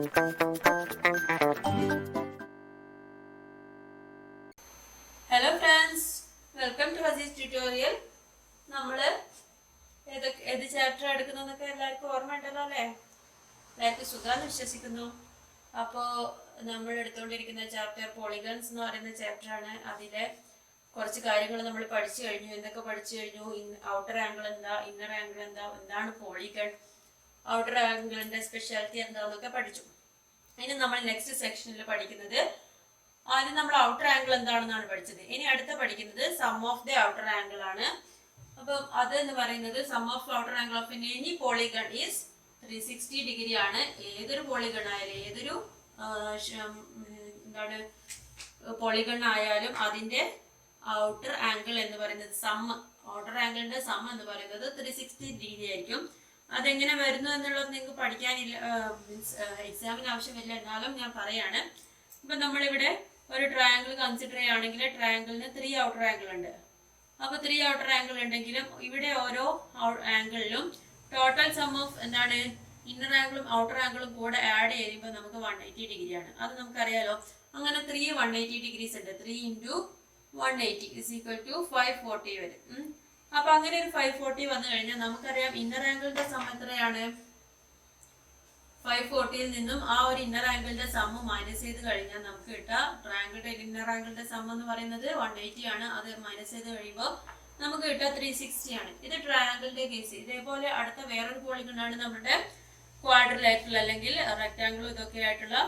Hello friends, welcome to Hazis tutorial. നമ്മൾ ഏത് chapter എടുക്കുന്നതൊക്കെ എല്ലാവർക്കും ഓർമ്മ ഉണ്ടല്ലോ അല്ലേ? എല്ലാവർക്കും സുഖാന്ന് വിശ്വസിക്കുന്നു. അപ്പോൾ നമ്മൾ എടുത്തുകൊണ്ടിരിക്കുന്ന ചാപ്റ്റർ പോളിഗൺസ് എന്ന് പറയുന്ന ചാപ്റ്റർ ആണ്. അതിലെ കുറച്ച് കാര്യങ്ങൾ നമ്മൾ പഠിച്ചു കഴിഞ്ഞു. എന്തൊക്കെ പഠിച്ചു കഴിഞ്ഞു? ഔട്ടർ ആംഗിൾ എന്താ, ഇന്നർ ആംഗിൾ എന്താ, എന്താണ് പോളിഗൺ, ഔട്ടർ ആംഗിളിന്റെ സ്പെഷ്യാലിറ്റി എന്താന്നൊക്കെ പഠിച്ചു. ഇനി നമ്മൾ നെക്സ്റ്റ് സെക്ഷനിൽ പഠിക്കുന്നത്, ആദ്യം നമ്മൾ ഔട്ടർ ആംഗിൾ എന്താണെന്നാണ് പഠിച്ചത്. ഇനി അടുത്ത പഠിക്കുന്നത് sum of the outer angle ആണ്. അപ്പം അത് എന്ന് പറയുന്നത് sum of outer angle of any polygon is 360 degree ആണ്. ഏതൊരു പോളിഗൺ ആയാലും, ഏതൊരു എന്താണ് പോളിഗൺ ആയാലും അതിന്റെ ഔട്ടർ ആംഗിൾ എന്ന് പറയുന്നത് ഔട്ടർ ആംഗിളിന്റെ സം എന്ന് പറയുന്നത് 360 ഡിഗ്രി ആയിരിക്കും. അതെങ്ങനെ വരുന്നു എന്നുള്ളത് നിങ്ങൾക്ക് പഠിക്കാനില്ല, മീൻസ് എക്സാമിന് ആവശ്യമില്ല, എന്നാലും ഞാൻ പറയാണ്. ഇപ്പൊ നമ്മളിവിടെ ഒരു ട്രയാങ്കിൾ കൺസിഡർ ചെയ്യുകയാണെങ്കിൽ ട്രയാങ്കിളിന് 3 ഔട്ടർ ആംഗിൾ ഉണ്ട്. അപ്പൊ 3 ഔട്ടർ ആംഗിൾ ഉണ്ടെങ്കിലും ഇവിടെ ഓരോ ആംഗിളിലും ടോട്ടൽ സം ഓഫ് എന്താണ് ഇന്നർ ആംഗിളും ഔട്ടർ ആംഗിളും കൂടെ ആഡ് ചെയ്യുമ്പോൾ നമുക്ക് 180 ഡിഗ്രിയാണ്. അത് നമുക്കറിയാലോ. അങ്ങനെ 3 180 ഡിഗ്രീസ് ഉണ്ട്. 3 × 180 = 540 വരും. അപ്പൊ അങ്ങനെ ഒരു 540 വന്നു കഴിഞ്ഞാൽ നമുക്കറിയാം ഇന്നർ ആംഗിളിന്റെ സം എത്രയാണ്? 540യിൽ നിന്നും ആ ഒരു ഇന്നർ ആംഗിളിന്റെ സം മൈനസ് ചെയ്ത് കഴിഞ്ഞാൽ നമുക്ക് കിട്ടുക ട്രയാങ്കിളിന്റെ ഇന്നർ ആംഗിളിന്റെ സം എന്ന് പറയുന്നത് 180 ആണ്. അത് മൈനസ് ചെയ്ത് കഴിയുമ്പോൾ നമുക്ക് കിട്ടുക 360 ആണ്. ഇത് ട്രയാങ്കിളിന്റെ കേസ്. ഇതേപോലെ അടുത്ത വേറൊരു പോളിഗൺ ആണ് നമ്മുടെ ക്വാഡ്രിലേറ്ററൽ അല്ലെങ്കിൽ റെക്ടാംഗിളും ഇതൊക്കെ ആയിട്ടുള്ള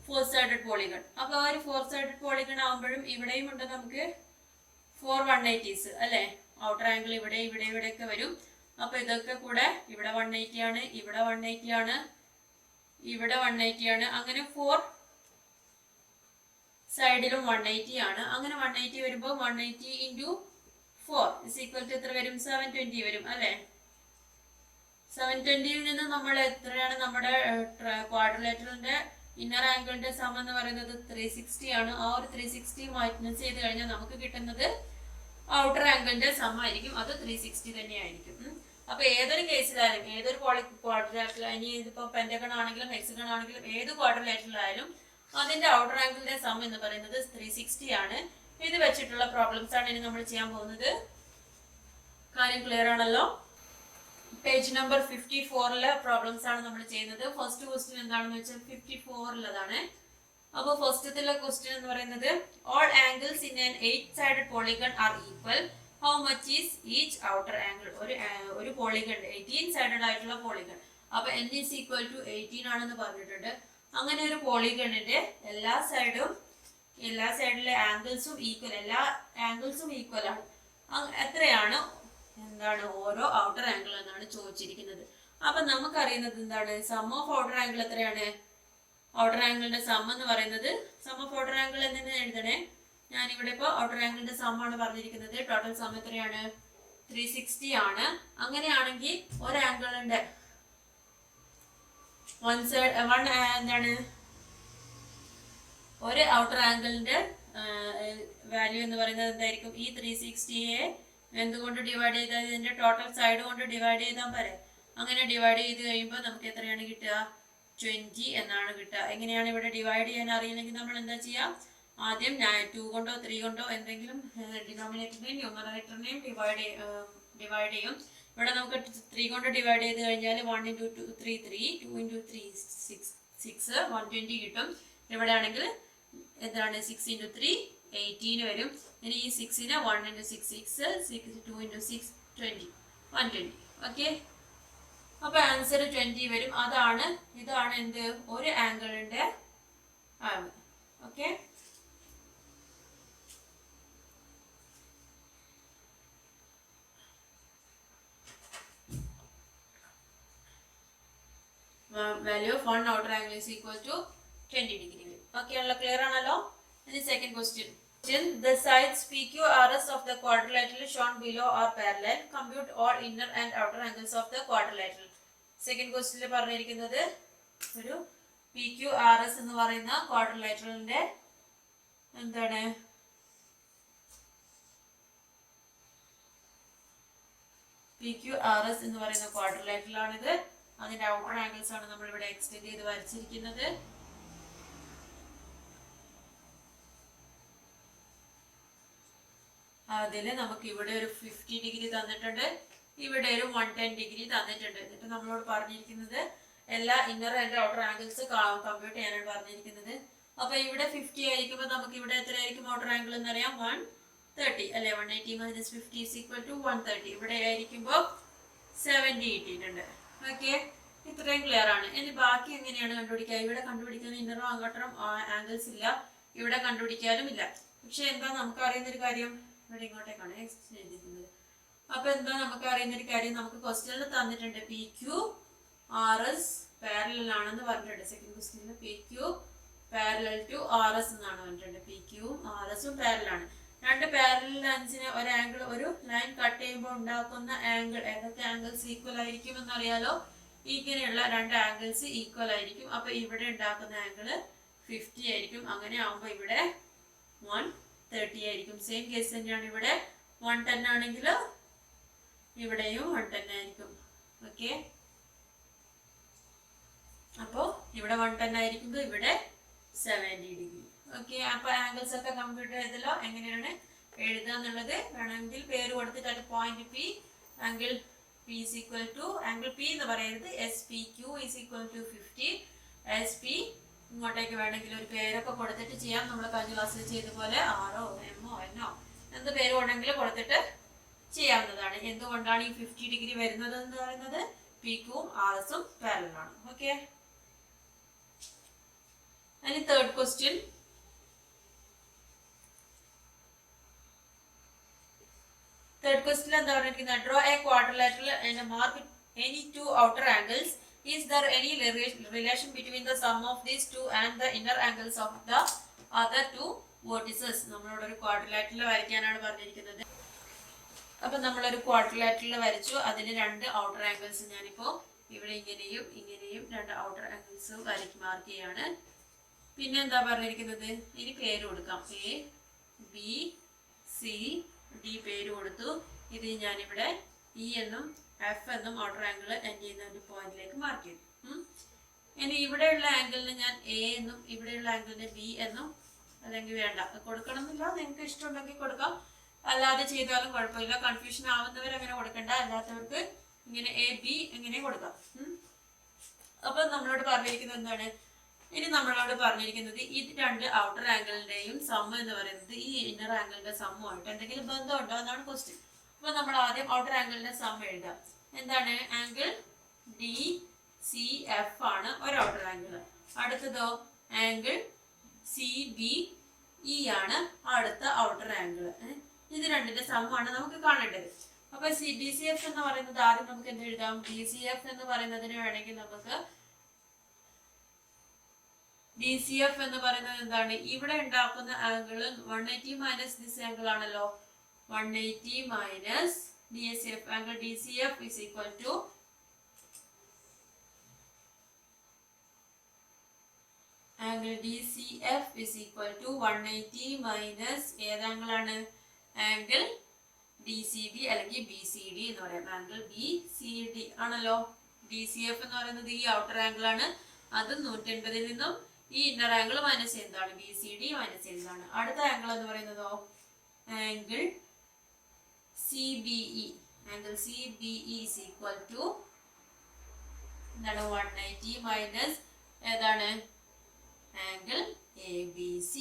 4 സൈഡഡ് പോളിഗൺ. അപ്പൊ ആ ഒരു 4 സൈഡഡ് പോളിഗൺ ആകുമ്പോഴും ഇവിടെയും ഉണ്ട് നമുക്ക് 4 180s അല്ലെ? ഔട്ടർ ആംഗിൾ ഇവിടെയൊക്കെ വരും. അപ്പൊ ഇതൊക്കെ കൂടെ ഇവിടെ 180 ആണ്, ഇവിടെ 180 ആണ്, ഇവിടെ 180 ആണ്. അങ്ങനെ 4 സൈഡിലും 180 ആണ്. അങ്ങനെ 180 വരുമ്പോൾ 180 × 4 = എത്ര വരും? 720 വരും അല്ലെ? 720യിൽ നിന്ന് നമ്മൾ എത്രയാണ് നമ്മുടെ ക്വാഡ്രിലേറ്ററിന്റെ ഇന്നർ ആംഗിളിന്റെ സം എന്ന് പറയുന്നത് 360 ആണ്. ആ ഒരു 360 മൈനസ് ചെയ്ത് കഴിഞ്ഞാൽ നമുക്ക് കിട്ടുന്നത് ഔട്ടർ ആംഗിളിന്റെ സം ആയിരിക്കും. അത് 360 തന്നെയായിരിക്കും. അപ്പൊ ഏതൊരു കേസിലായാലും, ഏതൊരു ക്വാഡ്രിലേറ്ററൽ, ഇനി ഇതിപ്പോ പെന്റഗൺ ആണെങ്കിലും ഹെക്സഗൺ ആണെങ്കിലും ഏത് ക്വാഡ്രിലേറ്ററിലായാലും അതിന്റെ ഔട്ടർ ആംഗിളിന്റെ സം എന്ന് പറയുന്നത് 360 ആണ്. ഇത് വെച്ചിട്ടുള്ള പ്രോബ്ലംസ് ആണ് ഇനി നമ്മൾ ചെയ്യാൻ പോകുന്നത്. കാര്യം ക്ലിയർ ആണല്ലോ? പേജ് നമ്പർ 54ലെ പ്രോബ്ലംസ് ആണ് നമ്മൾ ചെയ്യുന്നത്. ഫസ്റ്റ് ക്വസ്റ്റ്യൻ എന്താണെന്ന് വെച്ചാൽ 54ലാണ്. അപ്പോൾ ഫസ്റ്റത്തെ ക്വസ്റ്റ്യൻ എന്ന് പറയുന്നത് all angles in an 8 sided polygon are equal, how much is each outer angle? ഒരു പോളിഗൺ 18 സൈഡഡ് ആയിട്ടുള്ള പോളിഗൺ. അപ്പൊ n = 18 ആണെന്ന് പറഞ്ഞിട്ടുണ്ട്. അങ്ങനെ ഒരു പോളിഗണിന്റെ എല്ലാ സൈഡിലെ ആംഗിൾസും ഈക്വൽ, എല്ലാ ആംഗിൾസും ഈക്വൽ ആണ്. എത്രയാണ് എന്താണ് ഓരോ ഔട്ടർ ആംഗിൾ എന്നാണ് ചോദിച്ചിരിക്കുന്നത്. അപ്പൊ നമുക്കറിയുന്നത് എന്താണ്? സം ഓഫ് ഔട്ടർ ആംഗിൾ എത്രയാണ്? ഔട്ടർ ആംഗിളിന്റെ സം എന്ന് പറയുന്നത്, സം ഓഫ് ഔട്ടർ ആംഗിൾ എന്ന് എഴുതണേ. ഞാനിവിടെ ഇപ്പോൾ ഔട്ടർ ആംഗിളിന്റെ സം ആണ് പറഞ്ഞിരിക്കുന്നത്. ടോട്ടൽ സം എത്രയാണ്? 360 ആണ്. അങ്ങനെയാണെങ്കിൽ ഒരു ആംഗിളിന്റെ എന്താണ് ഒരു ഔട്ടർ ആംഗിളിന്റെ വാല്യൂ എന്ന് പറയുന്നത് എന്തായിരിക്കും? ഈ 360യെ എന്തുകൊണ്ട് ഡിവൈഡ് ചെയ്താൽ ഇതിന്റെ ടോട്ടൽ സൈഡ് കൊണ്ട് ഡിവൈഡ് ചെയ്താൽ പോരെ? അങ്ങനെ ഡിവൈഡ് ചെയ്ത് കഴിയുമ്പോൾ നമുക്ക് എത്രയാണ് കിട്ടുക? 20 എന്നാണ് കിട്ടുക. എങ്ങനെയാണ് ഇവിടെ ഡിവൈഡ് ചെയ്യാൻ അറിയില്ലെങ്കിൽ നമ്മൾ എന്താ ചെയ്യാം? ആദ്യം 2 കൊണ്ടോ 3 കൊണ്ടോ എന്തെങ്കിലും ഡിനോമിനേറ്ററിനെയും ന്യൂമറേറ്ററിനെയും ഡിവൈഡ് ചെയ്യും. ഇവിടെ നമുക്ക് 3 കൊണ്ട് ഡിവൈഡ് ചെയ്ത് കഴിഞ്ഞാൽ 1 × 2 3 3, 2 × 3 6 120 കിട്ടും. ഇവിടെ ആണെങ്കിൽ എന്താണ് 6 × 3 18 വരും. ഇനി ഈ 6നെ 1 × 6 6, 2 × 6 20, 120. ഓക്കെ, അപ്പൊ ആൻസർ 20 വരും. ഇതാണ് എന്ത്? ഒരു ആംഗിളിന്റെ angle. Okay, value of one outer angle is equal to 20 degree വരും. ഓക്കെ ആണല്ലോ? ക്ലിയർ ആണല്ലോ? ഇനി second question. The sides PQRS of the quadrilateral shown below are parallel. Compute all inner and outer angles of the quadrilateral. Second ക്വസ്റ്റ്യനിൽ പറഞ്ഞിരിക്കുന്നത് ഒരു PQRS എന്ന് പറയുന്ന ക്വാഡ്രിലേറ്ററലിന്റെ എന്താണ് PQRS എന്ന് പറയുന്ന ക്വാഡ്രിലേറ്ററൽ ആണിത്. അതിന്റെ ഔട്ടർ ആംഗിൾസ് ആണ് നമ്മൾ ഇവിടെ എക്സ്റ്റെൻഡ് ചെയ്ത് വരച്ചിരിക്കുന്നത്. അതിൽ നമുക്ക് ഇവിടെ ഒരു 50 ഡിഗ്രി തന്നിട്ടുണ്ട്, ഇവിടെ ഒരു 110 ഡിഗ്രി തന്നിട്ടുണ്ട്. എന്നിട്ട് നമ്മളോട് പറഞ്ഞിരിക്കുന്നത് എല്ലാ inner and outer angles compute ചെയ്യാനാണ് പറഞ്ഞിരിക്കുന്നത്. അപ്പൊ ഇവിടെ 50 ആയിരിക്കുമ്പോൾ നമുക്ക് ഇവിടെ എത്രയായിരിക്കും ഔട്ടർ ആംഗിൾ എന്നറിയാം, 130 അല്ലെ. 180 മൈനസ് 50 ഈസ് ഈക്വൽ ടു 130. ഇവിടെ ആയിരിക്കുമ്പോൾ 70 കിട്ടിയിട്ടുണ്ട്. ഓക്കെ, ഇത്രയും ക്ലിയർ ആണ്. ഇനി ബാക്കി എങ്ങനെയാണ് കണ്ടുപിടിക്കുക? ഇവിടെ കണ്ടുപിടിക്കാൻ ഇന്നറും ഔട്ടറും ആംഗിൾസ് ഇല്ല, ഇവിടെ കണ്ടുപിടിക്കാനും ഇല്ല. പക്ഷെ എന്താ നമുക്ക് അറിയുന്നൊരു കാര്യം, ഇവിടെ ഇങ്ങോട്ടേക്കാണ് എഴുതിയിരിക്കുന്നത്. അപ്പൊ എന്താ നമുക്ക് അറിയുന്നൊരു കാര്യം, നമുക്ക് ക്വസ്റ്റ്യനിൽ തന്നിട്ടുണ്ട് P Q R S parallel ആണെന്ന് പറഞ്ഞിട്ടുണ്ട്. സെക്കൻഡ് ക്വസ്റ്റ്യനിൽ P Q parallel to R S എന്നാണ് പറഞ്ഞിട്ടുണ്ട്. പി ക്യൂവും ആർ എസും പാരലാണ്. രണ്ട് പാരലൽ ലൈൻസിനെ ഒരു ആംഗിൾ, ഒരു ലൈൻ കട്ട് ചെയ്യുമ്പോൾ ഉണ്ടാക്കുന്ന ആംഗിൾ, ഏതൊക്കെ ആംഗിൾസ് ഈക്വൽ ആയിരിക്കും എന്നറിയാലോ. ഇങ്ങനെയുള്ള രണ്ട് ആംഗിൾസ് ഈക്വൽ ആയിരിക്കും. അപ്പൊ ഇവിടെ ഉണ്ടാക്കുന്ന ആംഗിൾ 50 ആയിരിക്കും. അങ്ങനെ ആവുമ്പോൾ ഇവിടെ 130 ആയിരിക്കും. സെയിം കേസ് തന്നെയാണ് ഇവിടെ. 110 ആണെങ്കിൽ ഇവിടെയും 110 ആയിരിക്കും. ഓക്കെ, അപ്പോ ഇവിടെ 110 ആയിരിക്കുമ്പോൾ ഇവിടെ 70 ഡിഗ്രി. ഓക്കെ, അപ്പൊ ആംഗിൾസ് ഒക്കെ കമ്പ്യൂട്ടർ ചെയ്തല്ലോ. എങ്ങനെയാണ് എഴുതുക എന്നുള്ളത് വേണമെങ്കിൽ പേര് കൊടുത്തിട്ട് point P, angle P is equal to, angle P എന്ന് പറയുന്നത് SPQ is equal to 50. SP ഇങ്ങോട്ടേക്ക് വേണമെങ്കിൽ ഒരു പേരൊക്കെ കൊടുത്തിട്ട് ചെയ്യാം. നമ്മൾ കഴിഞ്ഞ ക്ലാസ്സിൽ ചെയ്ത പോലെ ആറോ എമ്മോ എന്നോ എന്ത് പേര് വേണമെങ്കിലും കൊടുത്തിട്ട് ചെയ്യാവുന്നതാണ്. എന്തുകൊണ്ടാണ് ഈ 50 ഡിഗ്രി വരുന്നത് എന്ന് പറയുന്നത്, PQവും RSും പാരലലാണ്. ഓക്കെ, ഇനി തേർഡ് ക്വസ്റ്റ്യൻ. തേർഡ് ക്വസ്റ്റ്യൻ എന്താ പറഞ്ഞിരിക്കുന്നത്, draw A quadrilateral and mark any two outer angles. Is there any relation between the sum of these two and the inner angles of the other two vertices? നമ്മളോട് ഒരു quadrilateral വരയ്ക്കാനാണ് പറഞ്ഞിരിക്കുന്നത്. അപ്പൊ നമ്മളൊരു quadrilateral വരച്ചു, അതിന് രണ്ട് ഔട്ടർ ആംഗിൾസ് ഞാനിപ്പോ ഇവിടെ ഇങ്ങനെയും ഇങ്ങനെയും രണ്ട് ഔട്ടർ ആംഗിൾസ് മാർക്ക് ചെയ്യാണ്. പിന്നെ എന്താ പറഞ്ഞിരിക്കുന്നത്, ഇനി പേര് കൊടുക്കാം. A B C D പേര് കൊടുത്തു. ഇത് ഞാനിവിടെ E എന്നും F എന്നും ഔട്ടർ ആംഗിൾ എൻഡ് ചെയ്യുന്ന ഒരു പോയിന്റിലേക്ക് മാർക്ക് ചെയ്തു. ഇനി ഇവിടെയുള്ള ആംഗിളിന് ഞാൻ A എന്നും ഇവിടെയുള്ള ആംഗിളിന് B എന്നും, അല്ലെങ്കിൽ വേണ്ട കൊടുക്കണം എന്നില്ല, നിങ്ങൾക്ക് ഇഷ്ടമുണ്ടെങ്കിൽ കൊടുക്കാം, അല്ലാതെ ചെയ്താലും കുഴപ്പമില്ല. കൺഫ്യൂഷൻ ആവുന്നവർ അങ്ങനെ കൊടുക്കണ്ട, അല്ലാത്തവർക്ക് ഇങ്ങനെ AB എങ്ങനെ കൊടുക്കാം. അപ്പൊ നമ്മളോട് പറഞ്ഞിരിക്കുന്നത് എന്താണ്, ഇനി നമ്മളോട് പറഞ്ഞിരിക്കുന്നത് ഇത് രണ്ട് ഔട്ടർ ആംഗിളിന്റെയും സം എന്ന് പറയുന്നത് ഈ ഇന്നർ ആംഗിളിന്റെ സമ്മുമായിട്ട് എന്തെങ്കിലും ബന്ധമുണ്ടോ എന്നാണ് ക്വസ്റ്റ്യൻ. അപ്പൊ നമ്മൾ ആദ്യം ഔട്ടർ ആംഗിളിന്റെ സം എഴുതാം. എന്താണ്, ആംഗിൾ DCF ആണ് ഒരു ഔട്ടർ ആംഗിൾ. അടുത്തതോ ആംഗിൾ CBE ആണ് അടുത്ത ഔട്ടർ ആംഗിൾ. ഇത് രണ്ടിന്റെ സമ്മാണ് നമുക്ക് കാണേണ്ടത്. അപ്പൊ DCF എന്ന് പറയുന്നത് ആദ്യം നമുക്ക് എന്ത് എഴുതാം, DCF എന്ന് പറയുന്നതിന് വേണമെങ്കിൽ നമുക്ക് DCF എന്ന് പറയുന്നത് എന്താണ്, ഇവിടെ ഉണ്ടാക്കുന്ന ആംഗിൾ 180 മൈനസ് ദിസ് ആംഗിൾ ആണല്ലോ. 180 minus DCF, angle DCF is equal to angle DCF is equal to 180 minus ഏത് ആംഗിളാണ്, ആംഗിൾ DCD അല്ലെങ്കിൽ BCD എന്ന് പറയാം. ആംഗിൾ BCD ആണല്ലോ. DCF എന്ന് പറയുന്നത് ഈ ഔട്ടർ ആംഗിൾ ആണ്. അത് 180 നിന്നും ഈ ഇന്നർ ആംഗിൾ മൈനസ് എന്താണ്, BCD മൈനസ് എന്താണ്. അടുത്ത ആംഗിൾ എന്ന് പറയുന്നതോ angle CBE. Angle CBE is equal to എന്താണ്, 180 മൈനസ് ഏതാണ്, ആംഗിൾ ABC.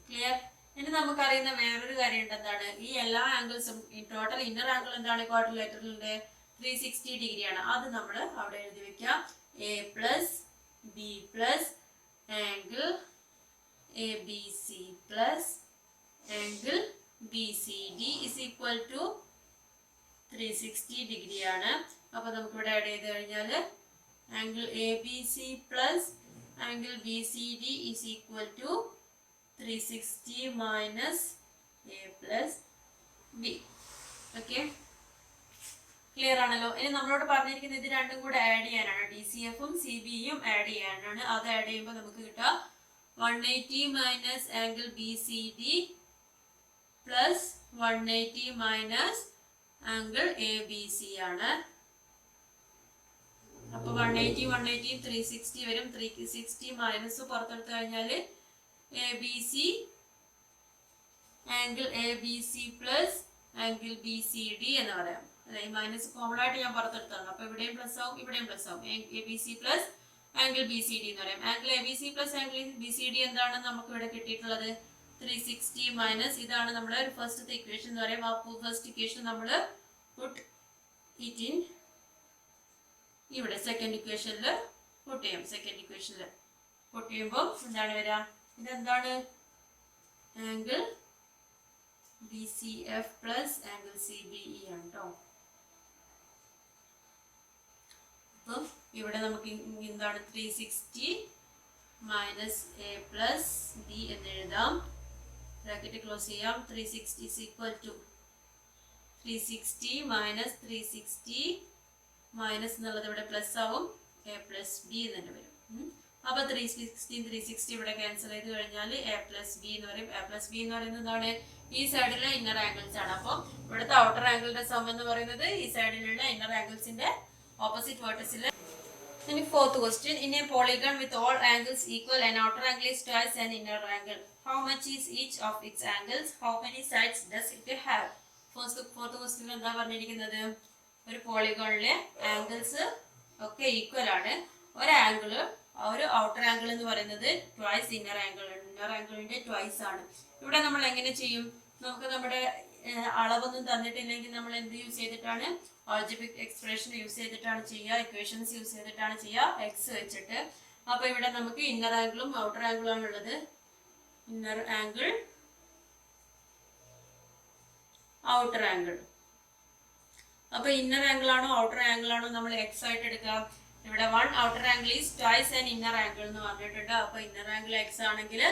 ക്ലിയർ? ഇനി നമുക്കറിയുന്ന വേറൊരു കാര്യം ഉണ്ട്, എന്താണ്, ഈ എല്ലാ ആംഗിൾസും ടോട്ടൽ ഇന്നർ ആംഗിൾ എന്താണ് ക്വാഡ്രിലാറ്ററലിന്റെ 360 ഡിഗ്രിയാണ്. അത് നമ്മൾ അവിടെ എഴുതി വെക്കാം. A plus B plus angle ABC plus angle BCD is equal to 360 ഡിഗ്രിയാണ്. അപ്പൊ നമുക്ക് ഇവിടെ ആഡ് ചെയ്ത് കഴിഞ്ഞാൽ angle ABC plus angle BCD is equal to 360 minus A plus B. Okay, clear ആണല്ലോ. ഇനി നമ്മളോട് പറഞ്ഞിരിക്കുന്നത് ഇത് രണ്ടും കൂടെ ആഡ് ചെയ്യാനാണ്, DCFും CBയും ആഡ് ചെയ്യാനാണ്. അത് ആഡ് ചെയ്യുമ്പോൾ നമുക്ക് കിട്ടുക 180 minus angle BCD plus 180 minus angle ABC ആണ്. 180 180 360 വരും. 360 മൈനസ് പുറത്തെടുത്ത് കഴിഞ്ഞാൽ A B C angle A B C plus angle B C D എന്ന് പറയാം. അല്ലെ, മൈനസ് കോമൺ ആയിട്ട് ഞാൻ പുറത്തെടുത്താണ്. അപ്പൊ ഇവിടെയും പ്ലസ് ആവും ഇവിടെയും പ്ലസ് ആവും. A B C plus angle B C D എന്ന് പറയാം. Angle A B C plus angle B C D എന്താണ് നമുക്ക് ഇവിടെ കിട്ടിയിട്ടുള്ളത്? 360 മൈനസ് ഇതാണ് നമ്മുടെ ഫസ്റ്റ് ഇക്വേഷൻ എന്ന് പറയാം. ആ ഫസ്റ്റ് ഇക്വേഷൻ നമ്മൾ പുട്ട് ഇറ്റ് ഇൻ ഇവിടെ സെക്കൻഡ് ഇക്വേഷനിൽ പുട്ട് ചെയ്യാം. സെക്കൻഡ് ഇക്വേഷനിൽ പുട്ട് ചെയ്യുമ്പോൾ എന്താണ് വരിക? ഇതെന്താണ്? Angle B C F plus angle C B E ആണ് കേട്ടോ. അപ്പം ഇവിടെ നമുക്ക് എന്താണ്? 360 മൈനസ് എ പ്ലസ് ബി എന്ന് എഴുതാം. ബ്രാക്കറ്റ് ക്ലോസ് ചെയ്യാം. 360 is equal to 360 minus 360 minus എന്നുള്ളത് ഇവിടെ പ്ലസ് ആവും. എ പ്ലസ് ബി എന്ന് തന്നെ വരും. അപ്പൊ 360 360 ഇവിടെ ക്യാൻസൽ ചെയ്ത് കഴിഞ്ഞാൽ എ പ്ലസ് ബി എന്ന് പറയും. എ പ്ലസ് ബി എന്ന് പറയുന്നത് എന്താണ്? ഈ സൈഡിലെ ഇന്നർ ആംഗിൾസ് ആണ്. അപ്പം ഇവിടുത്തെ ഔട്ടർ ആംഗിളിന്റെ സം എന്ന് പറയുന്നത് ഈ സൈഡിലുള്ള ഇന്നർ ആംഗിൾസിന്റെ ഓപ്പോസിറ്റ് വേർട്ടസിൽ. ഇനി fourth question. In A polygon with all angles equal and outer angle is twice an inner angle. How much is each of its angles? How many sides does it have? Fourth question എന്താ പറഞ്ഞിരിക്കുന്നത്? ഒരു പോളിഗോണിലെ angles ഒക്കെ equal ആണ്. ഒരു angle, ഒരു outer angle എന്ന് പറയുന്നത് twice inner angle. Inner ആംഗിളിന്റെ ട്വൈസ് ആണ്. ഇവിടെ നമ്മൾ എങ്ങനെ ചെയ്യും? നമുക്ക് നമ്മുടെ അളവൊന്നും തന്നിട്ടില്ലെങ്കിൽ നമ്മൾ എന്ത് യൂസ് ചെയ്തിട്ടാണ്? ആൾജിബ്രിക് എക്സ്പ്രഷൻ യൂസ് ചെയ്തിട്ടാണ് ചെയ്യുക. ഇക്വേഷൻസ് യൂസ് ചെയ്തിട്ടാണ് ചെയ്യുക, എക്സ് വെച്ചിട്ട്. അപ്പൊ ഇവിടെ നമുക്ക് ഇന്നർ ആംഗിളും ഔട്ടർ ആംഗിളും ആണ് ഉള്ളത്. Inner angle, outer angle. അപ്പൊ ഇന്നർ ആംഗിൾ ആണോ ഔട്ടർ ആംഗിൾ ആണോ നമ്മൾ എക്സ് ആയിട്ട് എടുക്കുക. ഇവിടെ 1 outer angle is twice an inner angle എന്ന് പറഞ്ഞിട്ടുണ്ട്. അപ്പൊ ഇന്നർ ആംഗിൾ എക്സ് ആണെങ്കിൽ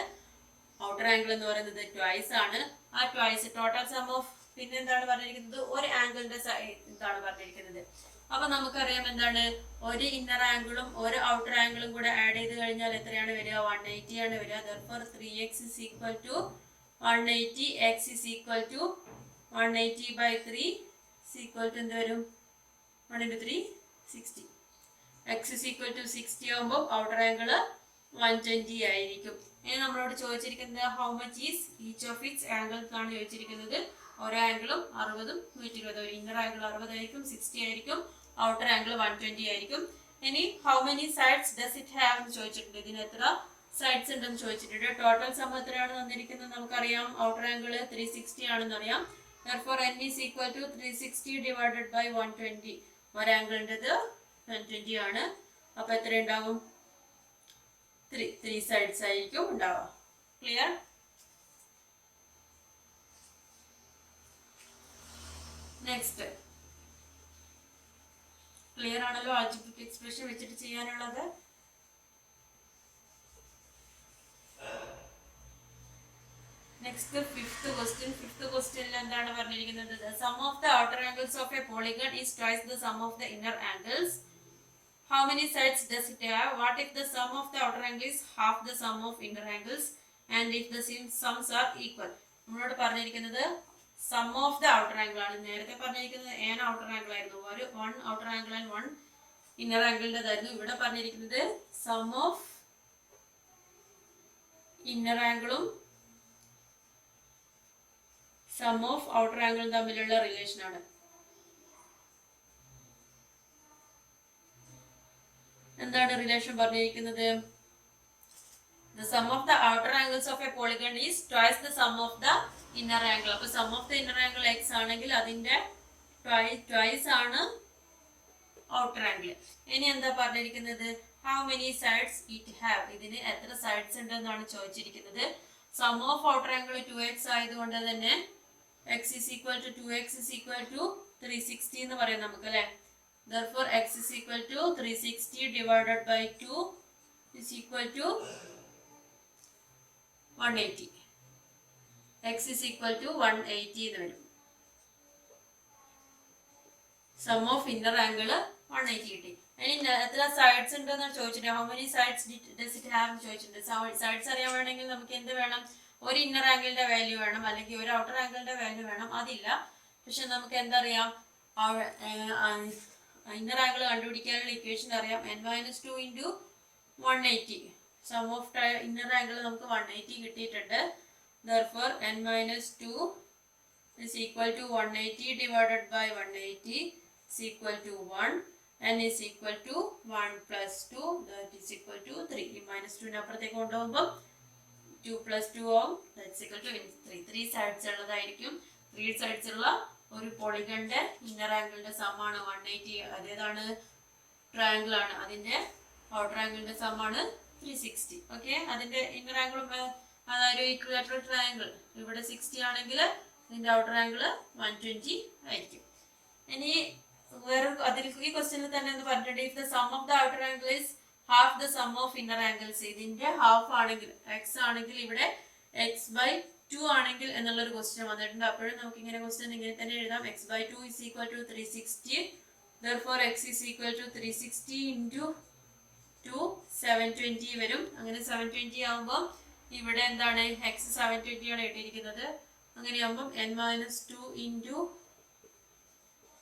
ഔട്ടർ ആംഗിൾ എന്ന് പറയുന്നത് ട്വൈസ് ആണ്. ആ ട്വൈസ് ടോട്ടൽ സം ഓഫ് പിന്നെ എന്താണ് പറഞ്ഞിരിക്കുന്നത്? ഒരു ആംഗിളിന്റെ ഇതാണ് പറഞ്ഞിരിക്കുന്നത്. അപ്പൊ നമുക്കറിയാം എന്താണ്? ഒരു ഇന്നർ ആംഗിളും ഒരു ഔട്ടർ ആംഗിളും കൂടെ ആഡ് ചെയ്ത് കഴിഞ്ഞാൽ എത്രയാണ് വരിക? 180 ആണ് വരിക. therefore 3x is equal to 180. x is equal to 180 by 3 is equal to എന്ത് വരും? 1 into 3 60. x is equal to 60 ആകുമ്പോൾ ഔട്ടർ ആംഗിൾ 120 ആയിരിക്കും. ഇനി നമ്മളോട് ചോദിച്ചിരിക്കുന്നത് how much is each of its angles ആണ് ചോദിച്ചിരിക്കുന്നത്. ഓരോ ആംഗിളും 60ഉം 120. ഒരു ഇന്നർ ആംഗിൾ 60 ആയിരിക്കും, 60 ആയിരിക്കും. ഔട്ടർ ആംഗിൾ 120 ആയിരിക്കും. ഇനി how many sides does it have എന്ന് ചോദിച്ചിട്ടുണ്ട്. ഇതിന് എത്ര സൈഡ്സ് ഉണ്ടെന്ന് ചോദിച്ചിട്ടുണ്ട്. ടോട്ടൽ സം എത്രയാണ് തന്നിരിക്കുന്നത് നമുക്കറിയാം. ഔട്ടർ ആംഗിൾ 360 ആണെന്ന് അറിയാം. therefore n is equal to 360 divided by 120. ഒരു ആംഗിളിൻ്റെത് 120 ആണ്. അപ്പൊ എത്ര ഉണ്ടാവും? 3 സൈഡ്സ് ആയിരിക്കും ഉണ്ടാവുക. ക്ലിയർ? നെക്സ്റ്റ്. ക്ലിയർ ആണല്ലോ ആൾജിബ്രിക് എക്സ്പ്രഷൻ വെച്ചിട്ട് ചെയ്യാനുള്ളത്? Next fifth question. ഫിഫ്ത്ത് ക്വസ്റ്റ്യനിൽ എന്താണ് പറഞ്ഞിരിക്കുന്നത്? The sum of the outer angles of a polygon is twice the sum of the inner angles. How many sides does it have? What if the sum of the outer angle is half the sum of inner angles and if the sums are equal? നമ്മളോട് പറഞ്ഞിരിക്കുന്നത് sum of the outer angle ആണ്. നേരത്തെ പറഞ്ഞിരിക്കുന്നത് an outer angle ആയിരുന്നു. ഒരു 1 outer angle and 1 inner ആംഗിളിൻ്റെതായിരുന്നു. ഇവിടെ പറഞ്ഞിരിക്കുന്നത് സം ഓഫ് ഇന്നർ ആംഗിളും സം ഓഫ് ഔട്ടർ ആംഗിളും തമ്മിലുള്ള റിലേഷൻ ആണ്. എന്താണ് റിലേഷൻ പറഞ്ഞിരിക്കുന്നത്? The sum of the outer angles of a polygon is twice the sum of the inner angle. അപ്പോൾ sum of the inner angle x ആണെങ്കിൽ അതിന്റെ twice ആണ് outer angle. ഇനി എന്താ പറഞ്ഞിരിക്കുന്നത്? How many sides it have? ഇതിന് എത്ര sides ഉണ്ടെന്നാണ് ചോദിച്ചിരിക്കുന്നത്. Sum of outer angle 2x ആയതുകൊണ്ട് തന്നെ x is equal to 2x is equal to 360 എന്ന് പറയാം നമുക്ക് അല്ലേ. Therefore x is equal to 360 divided by 2 is equal to 180. x is equal to 180 എന്ന് വരും. സം ഓഫ് ഇന്നർ ആംഗിൾ 180 കിട്ടി. ഇനി എത്ര സൈഡ്സ് ഉണ്ടെന്നാണ് ചോദിച്ചിട്ടുണ്ട്. How many sides does it have എന്ന് ചോദിച്ചിട്ടുണ്ട്. സൈഡ്സ് അറിയാൻ വേണമെങ്കിൽ നമുക്ക് എന്ത് വേണം? ഒരു ഇന്നർ ആംഗിളിന്റെ വാല്യൂ വേണം, അല്ലെങ്കിൽ ഒരു ഔട്ടർ ആംഗിളിന്റെ വാല്യൂ വേണം. അതില്ല. പക്ഷെ നമുക്ക് എന്തറിയാം? ഇന്നർ ആംഗിൾ കണ്ടുപിടിക്കാനുള്ള ഇക്വേഷൻ അറിയാം. n-2 into 180. Sum of inner angle നമുക്ക് 180 കിട്ടിയിട്ടുണ്ട്. Therefore n-2 is equal to 180 divided by 180 is equal to 1. n is equal to 1 plus 2, that is equal to 3. ഈ -2 അപ്പുറത്തേക്ക് കൊണ്ടുപോകുമ്പോൾ 2 plus 2 ആവും, that is equal to 3. 3 sides ഉള്ളതായിരിക്കും. 3 sides ഉള്ള ഒരു പോളിഗണിന്റെ inner ആംഗിളിന്റെ സമാണ് 180. അതേതാണ്? ട്രയാംഗിൾ ആണ്. അതിന്റെ ഔട്ടർ ആംഗിളിന്റെ സമാണ് 360. ഓക്കെ, അതിന്റെ ഇന്നർ ആംഗിളും അതായത് ഇക്വിലാറ്ററൽ ട്രയാംഗിൾ ഇവിടെ 60 ആണെങ്കിൽ ഇതിന്റെ ഔട്ടർ ആംഗിൾ 120 ആയിരിക്കും. ഇനി വേറെ അതിൽ ഈ ക്വസ്റ്റ്യനിൽ തന്നെ എന്ന് പറഞ്ഞിട്ടുണ്ട്, if the sum of the outer angle is half the sum of inner angles. ഇതിന്റെ ഹാഫ് ആണെങ്കിൽ എക്സ് ആണെങ്കിൽ ഇവിടെ x/2 ആണെങ്കിൽ എന്നുള്ളൊരു ക്വസ്റ്റ്യൻ വന്നിട്ടുണ്ട്. അപ്പോഴും നമുക്ക് ഇങ്ങനെ ക്വസ്റ്റ്യൻ ഇങ്ങനെ തന്നെ എഴുതാം. x/2 is equal to 360. Therefore x is equal to 360 into 2 720 വരും. അങ്ങനെ 720 ആകുമ്പോൾ ഇവിടെ എന്താണ്? x 720 ആണ് ഇട്ടിരിക്കുന്നത്. അങ്ങനെയാകുമ്പോൾ n-2 into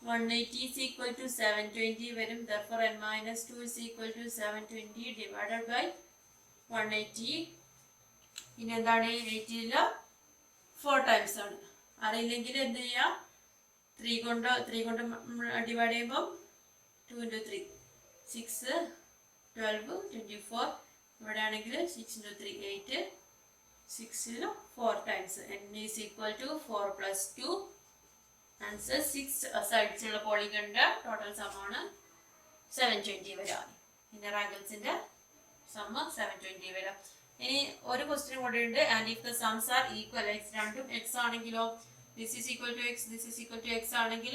180 is equal to 720 വരും. Therefore n-2 is equal to 720 divided by 180. ഇനി എന്താണ്? 80ൽ 4 ടൈംസ് ആണ്. അറിയില്ലെങ്കിൽ എന്ത് ചെയ്യുക? 3 കൊണ്ട് ഡിവൈഡ് ചെയ്യുമ്പോൾ 2 into 3 6 12 24. ഇവിടെ ആണെങ്കിൽ 6 into 3 8. 6ൽ 4 times. n is equal to 4 plus 2. Answer 6 sides ഉള്ള പോളിഗണിന്റെ ടോട്ടൽ സമാണ് 720 വരാം. ഇന്നർ ആംഗിൾസിന്റെ സം 720 വരാം. ഇനി ഒരു ക്വസ്റ്റ്യൻ കൂടെ ഉണ്ട്. And if the sums are equal, x രണ്ടും എക്സ് ആണെങ്കിലോ, this is equal to x, this is equal to x ആണെങ്കിൽ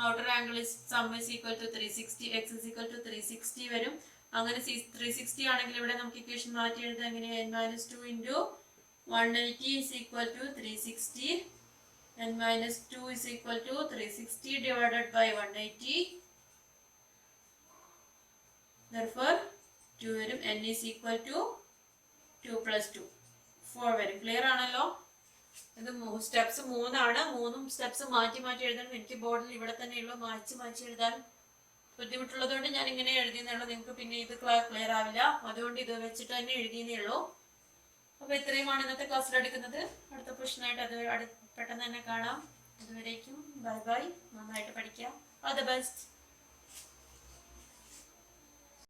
outer angle sum is equal to 360, x is equal to 360 വരും. അങ്ങനെ 360 ആണെങ്കിൽ ഇവിടെ നമുക്ക് ഇക്വേഷൻ മാറ്റി എഴുതാം. എങ്ങനെ? n-2 into 180 is equal to 360. n-2 is equal to 360 divided by 180. Therefore 2 വരും. n is equal to 2 plus 2 4 വരും. ക്ലിയർ ആണല്ലോ? ഇത് സ്റ്റെപ്സ് 3 ആണ്. 3 സ്റ്റെപ്സ് മാറ്റി എഴുതണം. എനിക്ക് ബോർഡിൽ ഇവിടെ തന്നെ ഉള്ളൂ. മാറ്റി എഴുതാൻ ബുദ്ധിമുട്ടുള്ളതുകൊണ്ട് ഞാൻ ഇങ്ങനെ എഴുതിയെന്നുള്ളൂ. നിങ്ങൾക്ക് പിന്നെ ഇത് ക്ലിയർ ആവില്ല. അതുകൊണ്ട് ഇത് വെച്ചിട്ട് തന്നെ എഴുതിയെന്നേ ഉള്ളൂ. അപ്പോൾ ഇത്രയുമാണ് ഇന്നത്തെ ക്ലാസ്സിൽ എടുക്കുന്നത്. അടുത്ത പ്രശ്നമായിട്ട് അത് പെട്ടെന്ന് തന്നെ കാണാം. അതുവരേക്കും ബൈ ബൈ. നന്നായിട്ട് പഠിക്കാം. All the best.